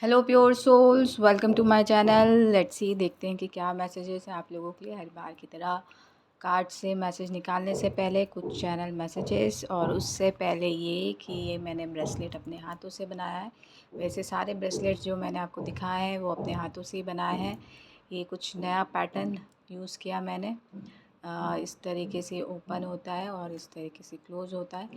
Hello pure souls, welcome to my channel. Let's see, देखते हैं कि क्या मैसेजेस हैं आप लोगों के लिए। हर बार की तरह कार्ड से मैसेज निकालने से पहले कुछ चैनल मैसेजेस, और उससे पहले ये कि ये मैंने ब्रेसलेट अपने हाथों से बनाया है। वैसे सारे ब्रेसलेट्स जो मैंने आपको दिखाए हैं वो अपने हाथों से ही बनाए हैं। ये कुछ नया पैटर्न यूज़ किया मैंने। इस तरीके से ओपन होता है और इस तरीके से क्लोज़ होता है।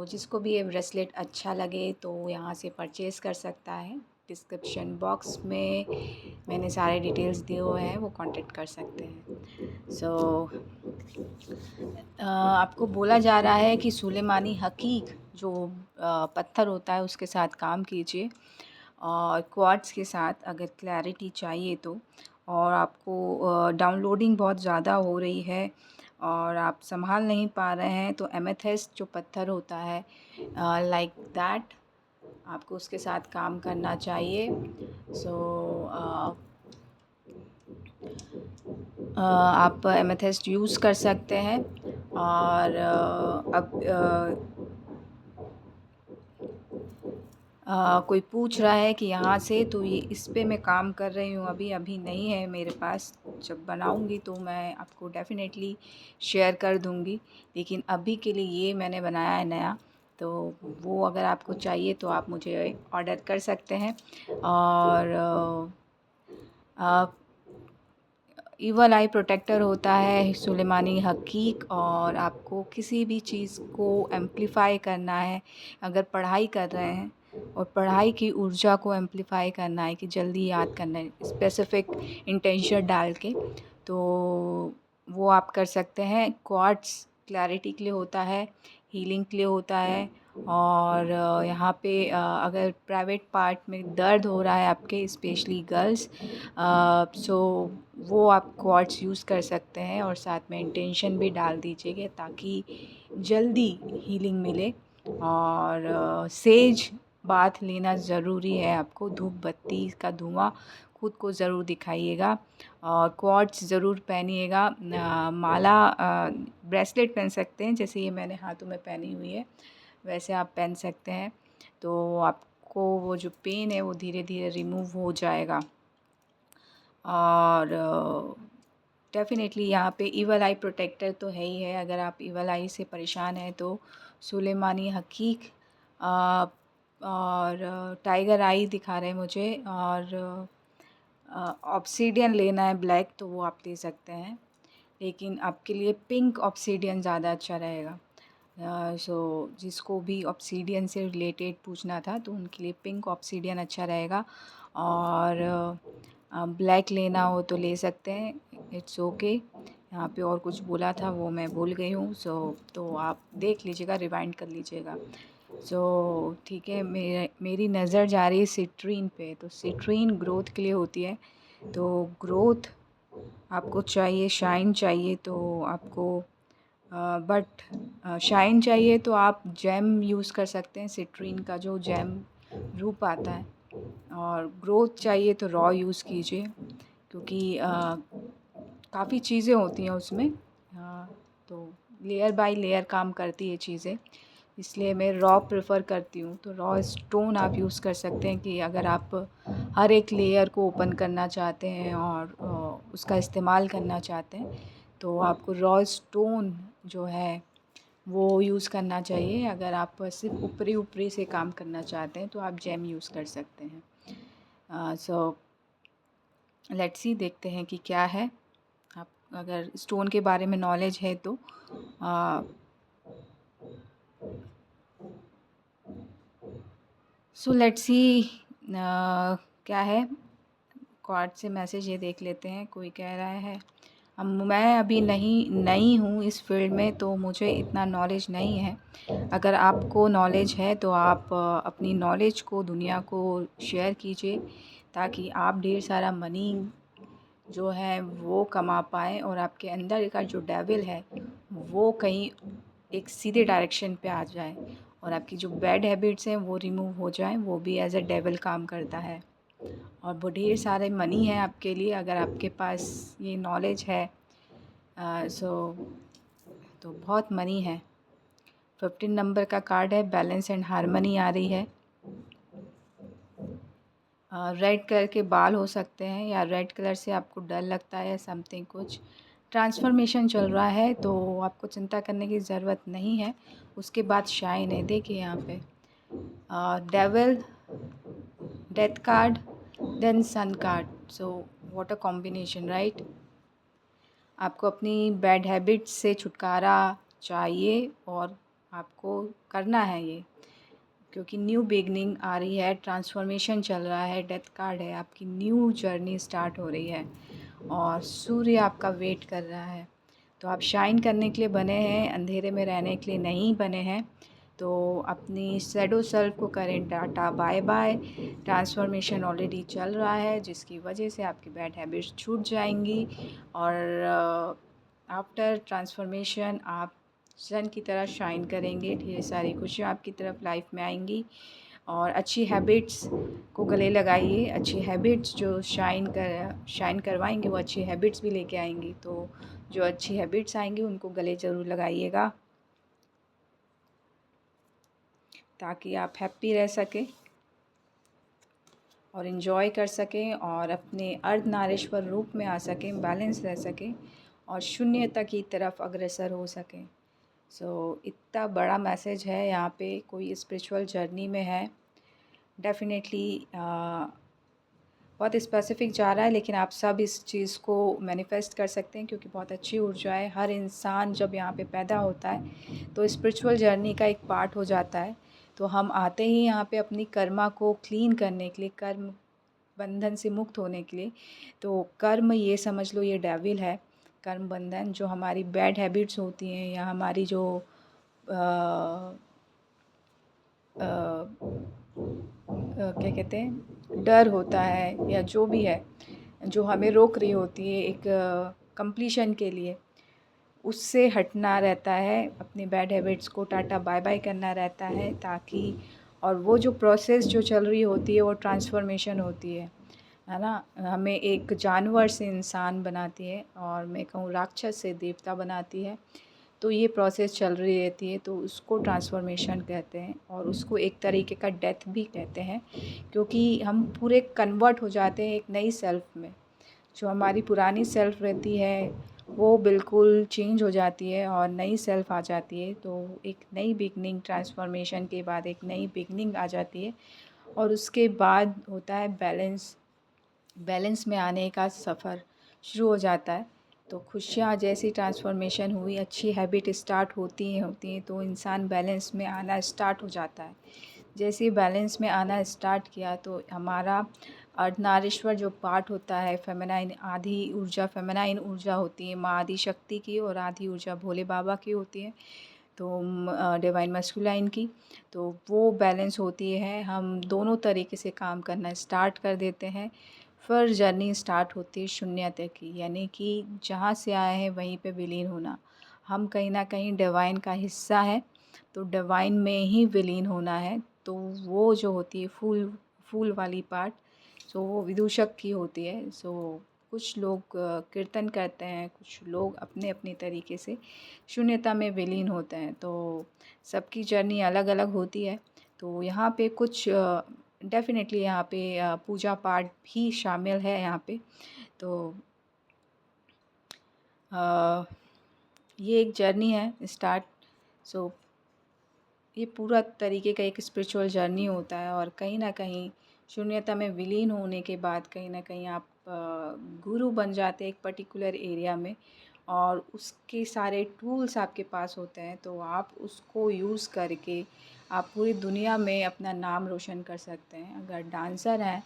जिसको भी ये ब्रेसलेट अच्छा लगे तो यहाँ से परचेज़ कर सकता है। डिस्क्रिप्शन बॉक्स में मैंने सारे डिटेल्स दिए हुए हैं, वो कांटेक्ट कर सकते हैं। आपको बोला जा रहा है कि सुलेमानी हकीक जो पत्थर होता है उसके साथ काम कीजिए, और क्वार्ट्स के साथ अगर क्लैरिटी चाहिए तो। और आपको डाउनलोडिंग बहुत ज़्यादा हो रही है और आप संभाल नहीं पा रहे हैं, तो एमेथिस्ट जो पत्थर होता है लाइक दैट, आपको उसके साथ काम करना चाहिए। सो आप एमेथिस्ट यूज़ कर सकते हैं। और अब कोई पूछ रहा है कि यहाँ से, तो ये इस पे मैं काम कर रही हूँ, अभी अभी नहीं है मेरे पास। जब बनाऊँगी तो मैं आपको डेफ़िनेटली शेयर कर दूँगी, लेकिन अभी के लिए ये मैंने बनाया है नया। तो वो अगर आपको चाहिए तो आप मुझे ऑर्डर कर सकते हैं। और ईवल आई प्रोटेक्टर होता है सुलेमानी हकीक, और आपको किसी भी चीज़ को एम्प्लीफाई करना है, अगर पढ़ाई कर रहे हैं और पढ़ाई की ऊर्जा को एम्प्लीफाई करना है कि जल्दी याद करना है स्पेसिफिक इंटेंशन डाल के, तो वो आप कर सकते हैं। क्वार्ट्स क्लैरिटी के लिए होता है, हीलिंग के लिए होता है। और यहाँ पे अगर प्राइवेट पार्ट में दर्द हो रहा है आपके, स्पेशली गर्ल्स, सो वो आप क्वार्ट्स यूज़ कर सकते हैं, और साथ में इंटेंशन भी डाल दीजिएगा ताकि जल्दी हीलिंग मिले। और सेज बाथ लेना ज़रूरी है आपको, धूप बत्ती का धुआं खुद को ज़रूर दिखाइएगा, और क्वार्ट्स ज़रूर पहनिएगा। माला, ब्रेसलेट पहन सकते हैं, जैसे ये मैंने हाथों में पहनी हुई है वैसे आप पहन सकते हैं, तो आपको वो जो पेन है वो धीरे धीरे रिमूव हो जाएगा। और डेफ़िनेटली यहाँ पे ईवल आई प्रोटेक्टर तो है ही है। अगर आप ईवल आई से परेशान हैं तो सुलेमानी हकीक और टाइगर आई दिखा रहे हैं मुझे, और ऑब्सीडियन लेना है ब्लैक तो वो आप ले सकते हैं, लेकिन आपके लिए पिंक ऑब्सीडियन ज़्यादा अच्छा रहेगा। जिसको भी ऑब्सीडियन से रिलेटेड पूछना था तो उनके लिए पिंक ऑब्सीडियन अच्छा रहेगा। और ब्लैक लेना हो तो ले सकते हैं, इट्स ओके। यहाँ पे और कुछ बोला था वो मैं भूल गई हूँ, तो आप देख लीजिएगा, रिवाइंड कर लीजिएगा। ठीक है, मेरी नज़र जा रही है सिट्रीन पे। तो सिट्रीन ग्रोथ के लिए होती है, तो ग्रोथ आपको चाहिए, शाइन चाहिए तो आपको, बट शाइन चाहिए तो आप जैम यूज़ कर सकते हैं, सिट्रीन का जो जैम रूप आता है। और ग्रोथ चाहिए तो रॉ यूज़ कीजिए, क्योंकि काफ़ी चीज़ें होती हैं उसमें। तो लेयर बाय लेयर काम करती है चीज़ें, इसलिए मैं रॉ प्रेफर करती हूँ। तो रॉ स्टोन आप यूज़ कर सकते हैं कि अगर आप हर एक लेयर को ओपन करना चाहते हैं और उसका इस्तेमाल करना चाहते हैं, तो आपको रॉ स्टोन जो है वो यूज़ करना चाहिए। अगर आप सिर्फ ऊपरी ऊपरी से काम करना चाहते हैं तो आप जेम यूज़ कर सकते हैं। लेट्स सी, देखते हैं कि क्या है। आप अगर स्टोन के बारे में नॉलेज है तो लेट्स सी क्या है। कार्ड से मैसेज ये देख लेते हैं। कोई कह रहा है, अब मैं अभी नई हूँ इस फील्ड में, तो मुझे इतना नॉलेज नहीं है। अगर आपको नॉलेज है तो आप अपनी नॉलेज को दुनिया को शेयर कीजिए, ताकि आप ढेर सारा मनी जो है वो कमा पाएँ, और आपके अंदर का जो डेविल है वो कहीं एक सीधे डायरेक्शन पे आ जाए, और आपकी जो बैड हैबिट्स हैं वो रिमूव हो जाएं। वो भी एज अ डेविल काम करता है, और वो ढेर सारे मनी है आपके लिए अगर आपके पास ये नॉलेज है। सो तो बहुत मनी है। 15 नंबर का कार्ड है, बैलेंस एंड हारमनी आ रही है। रेड कलर के बाल हो सकते हैं, या रेड कलर से आपको डर लगता है या समथिंग कुछ ट्रांसफॉर्मेशन चल रहा है, तो आपको चिंता करने की ज़रूरत नहीं है। उसके बाद शाइन है, देखिए यहाँ पे devil, death card, then sun card. So what a combination, right. आपको अपनी बैड हैबिट्स से छुटकारा चाहिए और आपको करना है ये, क्योंकि न्यू बिगनिंग आ रही है, ट्रांसफॉर्मेशन चल रहा है, डेथ कार्ड है, आपकी न्यू जर्नी स्टार्ट हो रही है और सूर्य आपका वेट कर रहा है। तो आप शाइन करने के लिए बने हैं, अंधेरे में रहने के लिए नहीं बने हैं। तो अपनी शैडो सेल्फ को करें tata bye bye. Transformation already चल रहा है, जिसकी वजह से आपकी बैड हैबिट्स छूट जाएंगी और आफ्टर ट्रांसफॉर्मेशन आप सन की तरह शाइन करेंगे। ढेर सारी खुशियाँ आपकी तरफ लाइफ में आएंगी और अच्छी हैबिट्स को गले लगाइए। अच्छी हैबिट्स जो शाइन करवाएंगे वो अच्छी हैबिट्स भी लेके आएंगी। तो जो अच्छी हैबिट्स आएंगी उनको गले ज़रूर लगाइएगा, ताकि आप हैप्पी रह सकें और इन्जॉय कर सकें और अपने अर्धनारीश्वर रूप में आ सकें, बैलेंस रह सकें और शून्यता की तरफ अग्रसर हो सकें। इतना बड़ा मैसेज है यहाँ पे, कोई स्पिरिचुअल जर्नी में है डेफिनेटली। बहुत स्पेसिफिक जा रहा है, लेकिन आप सब इस चीज़ को मैनिफेस्ट कर सकते हैं, क्योंकि बहुत अच्छी ऊर्जा है। हर इंसान जब यहाँ पे पैदा होता है तो स्पिरिचुअल जर्नी का एक पार्ट हो जाता है। तो हम आते ही यहाँ पे अपनी कर्मा को क्लीन करने के लिए, कर्म बंधन से मुक्त होने के लिए। तो कर्म ये समझ लो, ये डेविल है। कर्म बंधन जो हमारी बैड हैबिट्स होती हैं, या हमारी जो क्या कहते हैं, डर होता है, या जो भी है जो हमें रोक रही होती है एक कंप्लीशन के लिए, उससे हटना रहता है। अपनी बैड हैबिट्स को टाटा बाय बाय करना रहता है, ताकि और वो जो प्रोसेस जो चल रही होती है वो ट्रांसफॉर्मेशन होती है ना। हमें एक जानवर से इंसान बनाती है, और मैं कहूँ राक्षस से देवता बनाती है। तो ये प्रोसेस चल रही रहती है, तो उसको ट्रांसफॉर्मेशन कहते हैं, और उसको एक तरीके का डेथ भी कहते हैं, क्योंकि हम पूरे कन्वर्ट हो जाते हैं एक नई सेल्फ में। जो हमारी पुरानी सेल्फ रहती है वो बिल्कुल चेंज हो जाती है और नई सेल्फ आ जाती है। तो एक नई बिगनिंग, ट्रांसफॉर्मेशन के बाद एक नई बिगनिंग आ जाती है, और उसके बाद होता है बैलेंस। बैलेंस में आने का सफ़र शुरू हो जाता है। तो खुशियाँ जैसी ट्रांसफॉर्मेशन हुई, अच्छी हैबिट स्टार्ट होती हैं तो इंसान बैलेंस में आना स्टार्ट हो जाता है। जैसे ही बैलेंस में आना स्टार्ट किया, तो हमारा अर्धनारीश्वर जो पार्ट होता है, फेमिनाइन आधी ऊर्जा, फेमिनाइन ऊर्जा होती है माँ आदि शक्ति की, और आधी ऊर्जा भोले बाबा की होती है, तो डिवाइन मस्कुलाइन की। तो वो बैलेंस होती है, हम दोनों तरीके से काम करना स्टार्ट कर देते हैं। फिर जर्नी स्टार्ट होती है शून्यता की, यानी कि जहाँ से आए हैं वहीं पे विलीन होना। हम कहीं ना कहीं डिवाइन का हिस्सा है, तो डिवाइन में ही विलीन होना है। तो वो जो होती है फूल फूल वाली पार्ट, सो वो विदूषक की होती है। सो कुछ लोग कीर्तन करते हैं, कुछ लोग अपने अपने तरीके से शून्यता में विलीन होते हैं। तो सबकी जर्नी अलग अलग होती है। तो यहाँ पे कुछ डेफिनेटली यहाँ पे पूजा पाठ भी शामिल है यहाँ पे। तो ये एक जर्नी है स्टार्ट। सो ये पूरा तरीके का एक स्पिरिचुअल जर्नी होता है, और कहीं ना कहीं शून्यता में विलीन होने के बाद कहीं ना कहीं आप गुरु बन जाते हैं एक पर्टिकुलर एरिया में, और उसके सारे टूल्स आपके पास होते हैं। तो आप उसको यूज़ करके आप पूरी दुनिया में अपना नाम रोशन कर सकते हैं। अगर डांसर हैं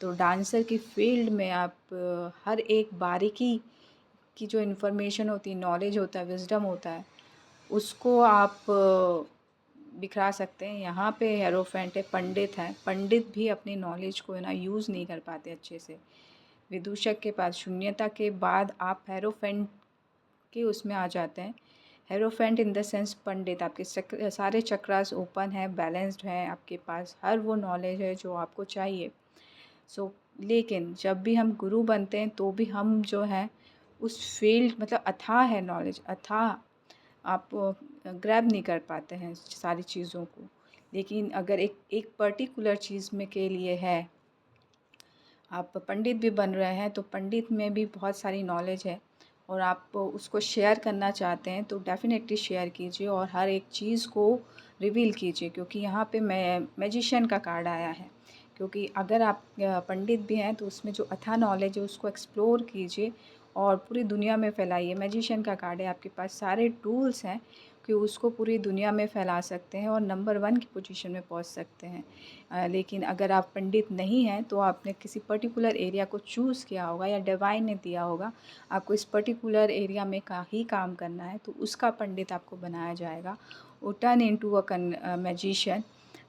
तो डांसर की फील्ड में आप हर एक बारीकी की जो इन्फॉर्मेशन होती है, नॉलेज होता है, विजडम होता है, उसको आप बिखरा सकते हैं। यहाँ पे हेरोफेंट है, पंडित हैं, पंडित भी अपनी नॉलेज को ना यूज़ नहीं कर पाते अच्छे से। विदूषक के पास शून्यता के बाद आप हेरोफेंट के उसमें आ जाते हैं। हेरोफेंट इन द सेंस पंडित, आपके सारे चक्रास ओपन है, बैलेंस्ड है, आपके पास हर वो नॉलेज है जो आपको चाहिए। लेकिन जब भी हम गुरु बनते हैं तो भी हम जो है उस फील्ड, मतलब अथाह है नॉलेज, अथाह, आप ग्रैब नहीं कर पाते हैं सारी चीज़ों को। लेकिन अगर एक एक पर्टिकुलर चीज़ में के लिए है आप पंडित भी बन रहे हैं तो पंडित में भी बहुत सारी नॉलेज है और आप उसको शेयर करना चाहते हैं तो डेफ़िनेटली शेयर कीजिए और हर एक चीज़ को रिवील कीजिए, क्योंकि यहाँ पे मैजिशियन का कार्ड आया है। क्योंकि अगर आप पंडित भी हैं तो उसमें जो अथाह नॉलेज है उसको एक्सप्लोर कीजिए और पूरी दुनिया में फैलाइए। मैजिशियन का कार्ड है, आपके पास सारे टूल्स हैं कि उसको पूरी दुनिया में फैला सकते हैं और नंबर 1 की पोजीशन में पहुंच सकते हैं। लेकिन अगर आप पंडित नहीं हैं तो आपने किसी पर्टिकुलर एरिया को चूज़ किया होगा या डिवाइन ने दिया होगा आपको इस पर्टिकुलर एरिया में का ही काम करना है, तो उसका पंडित आपको बनाया जाएगा। वो टर्न इनटू अ मैजिशियन।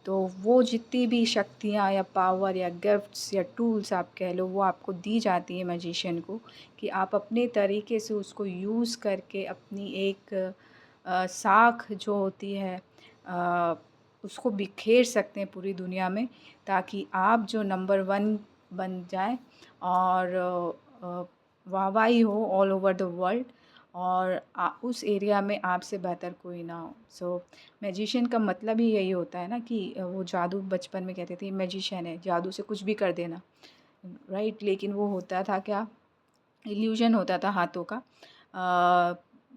तो वो जितनी भी शक्तियाँ या पावर या गिफ्ट्स या टूल्स आप कह लो वो आपको दी जाती है मैजिशियन को, कि आप अपने तरीके से उसको यूज़ करके अपनी एक साख जो होती है उसको बिखेर सकते हैं पूरी दुनिया में, ताकि आप जो नंबर 1 बन जाएं और वाहवाही हो ऑल ओवर द वर्ल्ड और उस एरिया में आपसे बेहतर कोई ना हो। सो मैजिशियन का मतलब ही यही होता है ना कि वो जादू बचपन में कहते थे मैजिशियन है, जादू से कुछ भी कर देना, राइट। लेकिन वो होता था क्या, इल्यूज़न होता था हाथों का।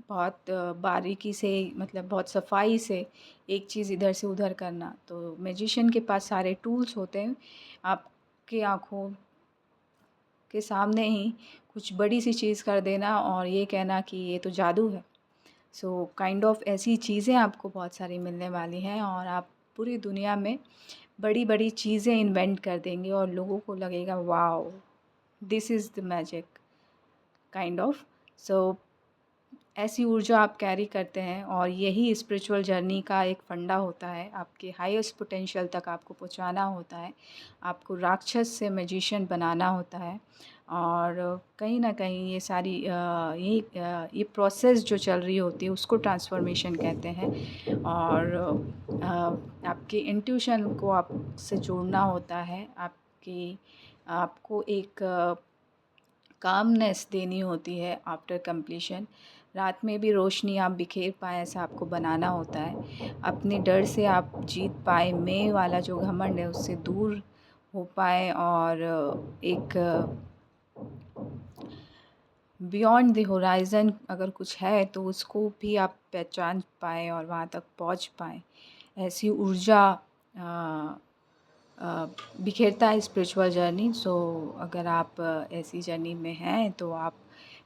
बहुत बारीकी से, मतलब बहुत सफाई से एक चीज़ इधर से उधर करना। तो मैजिशियन के पास सारे टूल्स होते हैं, आपकी आँखों के सामने ही कुछ बड़ी सी चीज़ कर देना और ये कहना कि ये तो जादू है। सो काइंड ऑफ ऐसी चीज़ें आपको बहुत सारी मिलने वाली हैं और आप पूरी दुनिया में बड़ी-बड़ी चीज़ें इन्वेंट कर देंगे और लोगों को लगेगा wow! This is the magic kind of. So ऐसी ऊर्जा आप कैरी करते हैं और यही स्पिरिचुअल जर्नी का एक फंडा होता है। आपके हाईएस्ट पोटेंशियल तक आपको पहुंचाना होता है, आपको राक्षस से मैजिशियन बनाना होता है। और कहीं ना कहीं ये सारी ये प्रोसेस जो चल रही होती है उसको ट्रांसफॉर्मेशन कहते हैं। और आपके इंट्यूशन को आपसे जोड़ना होता है, आपको एक कामनेस देनी होती है आफ्टर कंप्लीशन। रात में भी रोशनी आप बिखेर पाएँ ऐसा आपको बनाना होता है। अपने डर से आप जीत पाएँ, मैं वाला जो घमंड है उससे दूर हो पाएँ और एक बियॉन्ड द होराइज़न अगर कुछ है तो उसको भी आप पहचान पाएँ और वहाँ तक पहुँच पाएँ। ऐसी ऊर्जा बिखेरता है स्पिरिचुअल जर्नी। सो अगर आप ऐसी जर्नी में हैं तो आप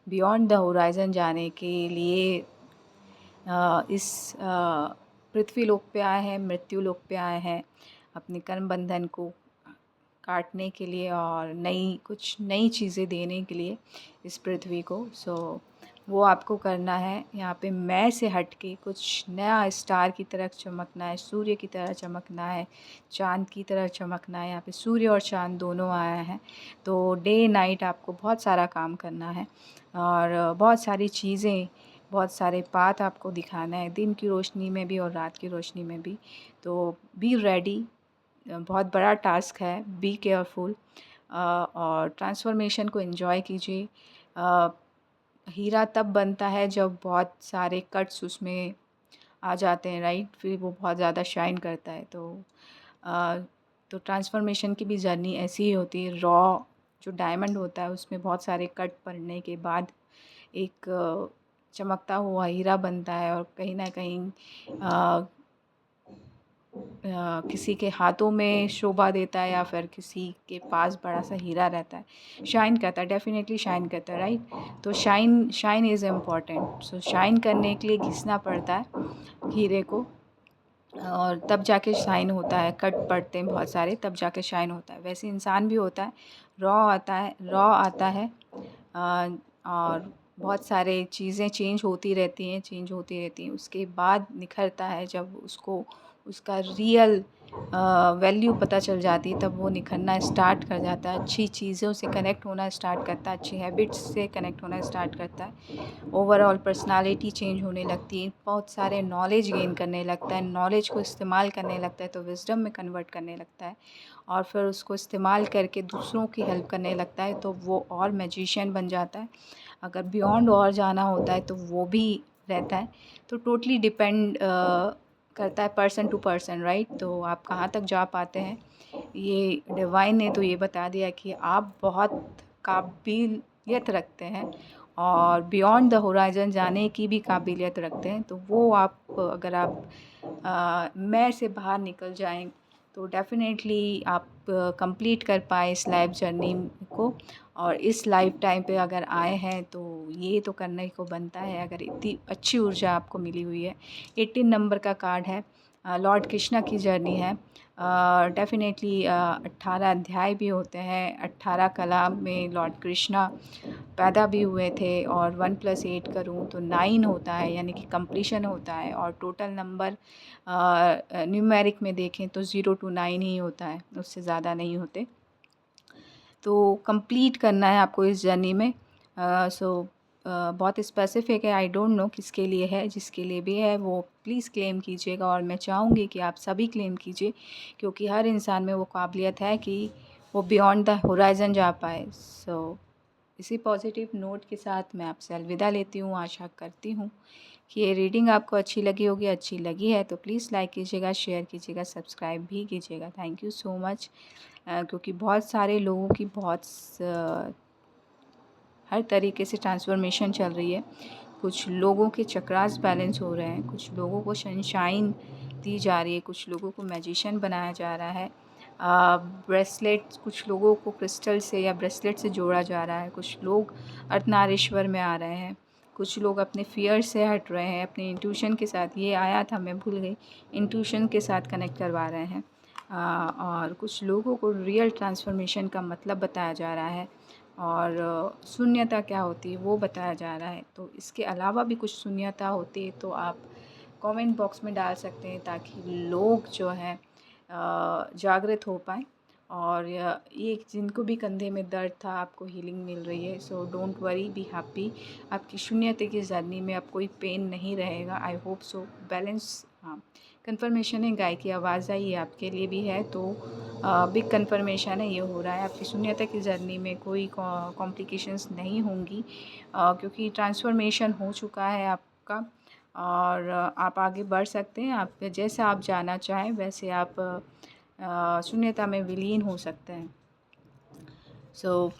बियॉन्ड द होराइज़न जाने के लिए इस पृथ्वी लोक पे आए हैं, मृत्यु लोक पे आए हैं अपने कर्म बंधन को काटने के लिए और कुछ नई चीज़ें देने के लिए इस पृथ्वी को। सो वो आपको करना है। यहाँ पे मैं से हट के कुछ नया स्टार की तरह चमकना है, सूर्य की तरह चमकना है, चाँद की तरह चमकना है। यहाँ पे सूर्य और चाँद दोनों आया है, तो डे नाइट आपको बहुत सारा काम करना है और बहुत सारी चीज़ें, बहुत सारे पाथ आपको दिखाना है, दिन की रोशनी में भी और रात की रोशनी में भी। तो बी रेडी, बहुत बड़ा टास्क है, बी केयरफुल और ट्रांसफॉर्मेशन को एंजॉय कीजिए। हीरा तब बनता है जब बहुत सारे कट्स उसमें आ जाते हैं, राइट, फिर वो बहुत ज़्यादा शाइन करता है। तो ट्रांसफॉर्मेशन की भी जर्नी ऐसी ही होती है। रॉ जो डायमंड होता है उसमें बहुत सारे कट पड़ने के बाद एक चमकता हुआ हीरा बनता है और कहीं ना कहीं किसी के हाथों में शोभा देता है या फिर किसी के पास बड़ा सा हीरा रहता है, शाइन करता है, डेफिनेटली शाइन करता है, राइट। तो shine is important. So shine करने के लिए घिसना पड़ता है हीरे को और तब जाके शाइन होता है। कट पड़ते हैं बहुत सारे तब जाके शाइन होता है। वैसे इंसान भी होता है, रॉ आता है और बहुत सारे चीज़ें चेंज होती रहती हैं, उसके बाद निखरता है जब उसको उसका रियल वैल्यू पता चल जाती है, तब वो निखरना स्टार्ट कर जाता है, अच्छी चीज़ों से कनेक्ट होना स्टार्ट करता है, अच्छी हैबिट्स से कनेक्ट होना स्टार्ट करता है, ओवरऑल पर्सनालिटी चेंज होने लगती है, बहुत सारे नॉलेज गेन करने लगता है, नॉलेज को इस्तेमाल करने लगता है तो विजडम में कन्वर्ट करने लगता है और फिर उसको इस्तेमाल करके दूसरों की हेल्प करने लगता है तो वो और मैजिशियन बन जाता है। अगर बियॉन्ड और जाना होता है तो वो भी रहता है। तो टोटली डिपेंड करता है पर्सन टू पर्सन, राइट। तो आप कहाँ तक जा पाते हैं ये डिवाइन ने तो ये बता दिया कि आप बहुत काबिलियत रखते हैं और बियॉन्ड द होराइज़न जाने की भी काबिलियत रखते हैं। तो वो आप अगर आप मैं से बाहर निकल जाएँ तो डेफ़िनेटली आप कंप्लीट कर पाएँ इस लाइफ़ जर्नी को। और इस लाइफ़ टाइम पे अगर आए हैं तो ये तो करने को बनता है, अगर इतनी अच्छी ऊर्जा आपको मिली हुई है। 18 नंबर का कार्ड है, लॉर्ड कृष्णा की जर्नी है। डेफ़िनेटली 18 अध्याय भी होते हैं। 18 कला में लॉर्ड कृष्णा पैदा भी हुए थे और 1 + 8 करूँ तो 9 होता है, यानी कि कंप्लीशन होता है। और टोटल नंबर न्यूमेरिक में देखें तो 0 to 9 ही होता है, उससे ज़्यादा नहीं होते। तो कंप्लीट करना है आपको इस जर्नी में। बहुत स्पेसिफ़िक है, आई डोंट नो किसके लिए है, जिसके लिए भी है वो प्लीज़ क्लेम कीजिएगा। और मैं चाहूँगी कि आप सभी क्लेम कीजिए, क्योंकि हर इंसान में वो काबिलियत है कि वो बियॉन्ड द होराइज़न जा पाए। इसी पॉजिटिव नोट के साथ मैं आपसे अलविदा लेती हूँ। आशा करती हूँ कि ये रीडिंग आपको अच्छी लगी होगी। अच्छी लगी है तो प्लीज़ लाइक कीजिएगा, शेयर कीजिएगा, सब्सक्राइब भी कीजिएगा। Thank you so much. क्योंकि बहुत सारे लोगों की हर तरीके से ट्रांसफॉर्मेशन चल रही है। कुछ लोगों के चक्रास बैलेंस हो रहे हैं, कुछ लोगों को सनशाइन दी जा रही है, कुछ लोगों को मैजिशियन बनाया जा रहा है। ब्रेसलेट, कुछ लोगों को क्रिस्टल से या ब्रेसलेट से जोड़ा जा रहा है। कुछ लोग अर्धनारीश्वर में आ रहे हैं। कुछ लोग अपने फ़ियर से हट रहे हैं, अपने इंट्यूशन के साथ, ये आया था मैं भूल गई, इंट्यूशन के साथ कनेक्ट करवा रहे हैं। और कुछ लोगों को रियल ट्रांसफॉर्मेशन का मतलब बताया जा रहा है और शून्यता क्या होती है वो बताया जा रहा है। तो इसके अलावा भी कुछ शून्यता होती है तो आप कमेंट बॉक्स में डाल सकते हैं, ताकि लोग जो हैं जागृत हो पाएँ। और ये जिनको भी कंधे में दर्द था, आपको हीलिंग मिल रही है। So don't worry, be happy. आपकी शून्यता की जर्नी में अब कोई पेन नहीं रहेगा। I hope so. बैलेंस, हाँ, कंफर्मेशन है, गाय की आवाज़ आई, ये आपके लिए भी है। तो बिग कंफर्मेशन है, ये हो रहा है आपकी शून्यता की जर्नी में कोई कॉम्प्लिकेशंस नहीं होंगी, क्योंकि ट्रांसफॉर्मेशन हो चुका है आपका। और आप आगे बढ़ सकते हैं। आप जैसा आप जाना चाहें वैसे आप शून्यता में विलीन हो सकते हैं। सो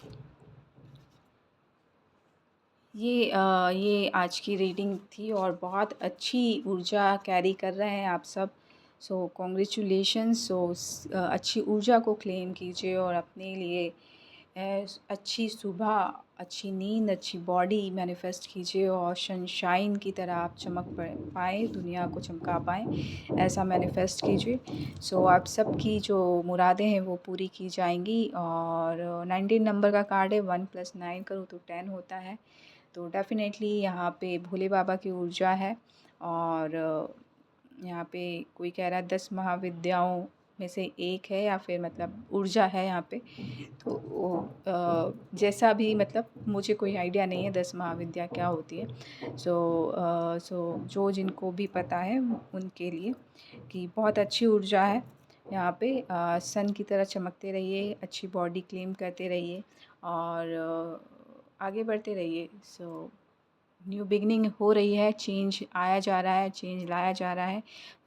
ये आज की रीडिंग थी और बहुत अच्छी ऊर्जा कैरी कर रहे हैं आप सब। सो कॉन्ग्रेचुलेशंस। अच्छी ऊर्जा को क्लेम कीजिए और अपने लिए अच्छी सुबह, अच्छी नींद, अच्छी बॉडी मैनिफेस्ट कीजिए और सनशाइन की तरह आप चमक पाएँ, दुनिया को चमका पाएँ, ऐसा मैनिफेस्ट कीजिए। आप सबकी जो मुरादें हैं वो पूरी की जाएंगी। और 19 नंबर का कार्ड है, 1 + 9 करूँ तो 10 होता है। तो डेफ़िनेटली यहाँ पे भोले बाबा की ऊर्जा है। और यहाँ पे कोई कह रहा है 10 महाविद्याओं में से एक है, या फिर मतलब ऊर्जा है यहाँ पे। तो वो जैसा भी, मतलब मुझे कोई आइडिया नहीं है 10 महाविद्या क्या होती है। जो जिनको भी पता है उनके लिए कि बहुत अच्छी ऊर्जा है यहाँ पे। सन की तरह चमकते रहिए, अच्छी बॉडी क्लेम करते रहिए और आगे बढ़ते रहिए। न्यू बिगनिंग हो रही है, चेंज आया जा रहा है, चेंज लाया जा रहा है।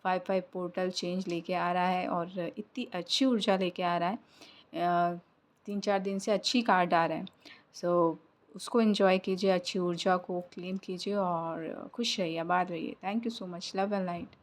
5-5 पोर्टल चेंज लेके आ रहा है और इतनी अच्छी ऊर्जा लेके आ रहा है। 3-4 दिन से अच्छी कार्ड आ रहे हैं। उसको एंजॉय कीजिए, अच्छी ऊर्जा को क्लेम कीजिए और खुश रहिए, आबाद रहिए। Thank you so much. Love and light.